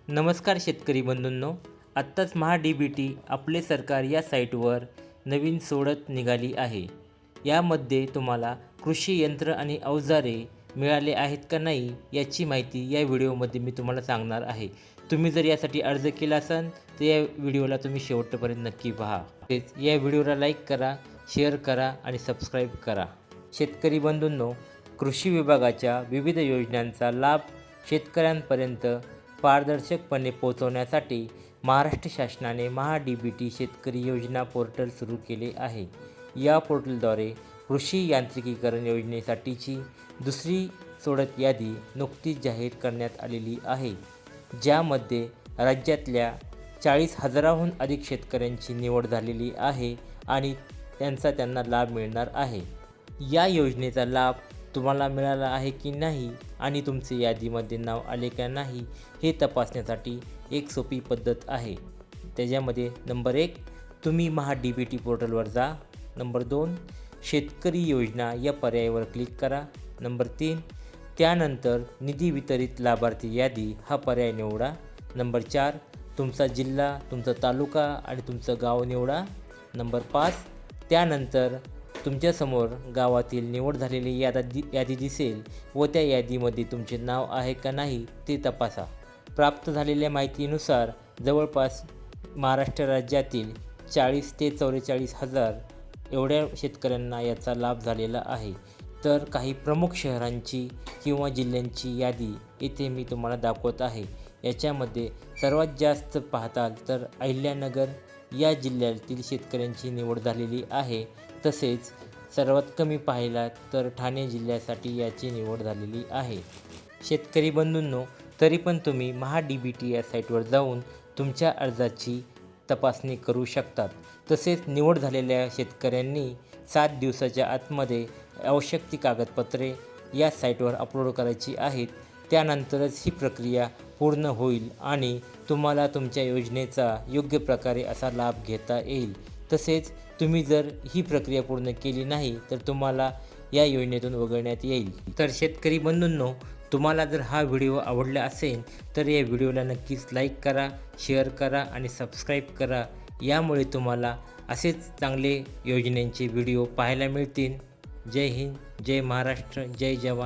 नमस्कार शेतकरी बंधूंनो, आत्ताच महा-डी-बी-टी आपले सरकार या साईटवर नवीन सोडत निघाली आहे. यामध्ये तुम्हाला कृषी यंत्र आणि अवजारे मिळाले आहेत का नाही याची माहिती या व्हिडिओमध्ये मी तुम्हाला सांगणार आहे. तुम्ही जर यासाठी अर्ज केला असाल तर या व्हिडिओला तुम्ही शेवटपर्यंत नक्की पहा. तसेच या व्हिडिओला लाईक करा, शेअर करा आणि सबस्क्राईब करा. शेतकरी बंधूंनो, कृषी विभागाच्या विविध योजनांचा लाभ शेतकऱ्यांपर्यंत पारदर्शकपणे पोहोचवण्यासाठी महाराष्ट्र शासनाने महा-डी-बी-टी शेतकरी योजना पोर्टल सुरू केले आहे. या पोर्टलद्वारे कृषी यांत्रिकीकरण योजनेसाठीची दुसरी सोडत यादी नुकतीच जाहीर करण्यात आलेली आहे, ज्यामध्ये राज्यातल्या 40,000हून अधिक शेतकऱ्यांची निवड झालेली आहे आणि त्यांना लाभ मिळणार आहे. या योजनेचा लाभ तुम्हाला मिळाला आहे की नाही आणि तुमचे यादीमध्ये नाव आले का नाही हे तपासण्यासाठी एक सोपी पद्धत आहे. त्याच्यामध्ये नंबर 1, तुम्ही महा-डी-बी-टी पोर्टलवर जा. नंबर 2, शेतकरी योजना या पर्यायावर क्लिक करा. नंबर 3, त्यानंतर निधी वितरित लाभार्थी यादी हा पर्याय निवडा. नंबर 4, तुमचा जिल्हा, तुमचा तालुका आणि तुमचं गाव निवडा. नंबर 5, त्यानंतर तुमच्यासमोर गावातील निवड झालेली यादी दिसेल व त्या यादीमध्ये तुमचे नाव आहे का नाही ते तपासा. प्राप्त झालेल्या माहितीनुसार जवळपास महाराष्ट्र राज्यातील 40 ते 44,000 एवढ्या शेतकऱ्यांना याचा लाभ झालेला आहे. तर काही प्रमुख शहरांची किंवा जिल्ह्यांची यादी इथे मी तुम्हाला दाखवत आहे. याच्यामध्ये सर्वात जास्त पाहताल तर अहिल्यानगर या जिल्ह्यातील शेतकऱ्यांची निवड झालेली आहे. तसेच सर्वात कमी पाहिला तर ठाणे जिल्ह्यासाठी याची निवड झालेली आहे. शेतकरी बंधूंनो, तरी पण तुम्ही महा-डी-बी-टी या साईटवर जाऊन तुमच्या अर्जाची तपासणी करू शकतात. तसेच निवड झालेल्या शेतकऱ्यांनी 7 दिवसाच्या आतमध्ये आवश्यक ती कागदपत्रे या साईटवर अपलोड करायची आहेत. त्यानंतरच ही प्रक्रिया पूर्ण होईल आणि तुम्हाला तुमच्या योजनेचा योग्य प्रकारे असा लाभ घेता येईल. तसेच तुम्ही जर ही प्रक्रिया पूर्ण केली नाही तर तुम्हाला या योजनेतून वगळण्यात येईल. तर शेतकरी बंधूंनो, तुम्हाला जर हा व्हिडिओ आवडला असेल तर या व्हिडिओला नक्कीच लाईक करा, शेअर करा आणि सबस्क्राईब करा. यामुळे तुम्हाला असेच चांगले योजनेचे व्हिडिओ पाहायला मिळतील. जय हिंद, जय महाराष्ट्र, जय जवान.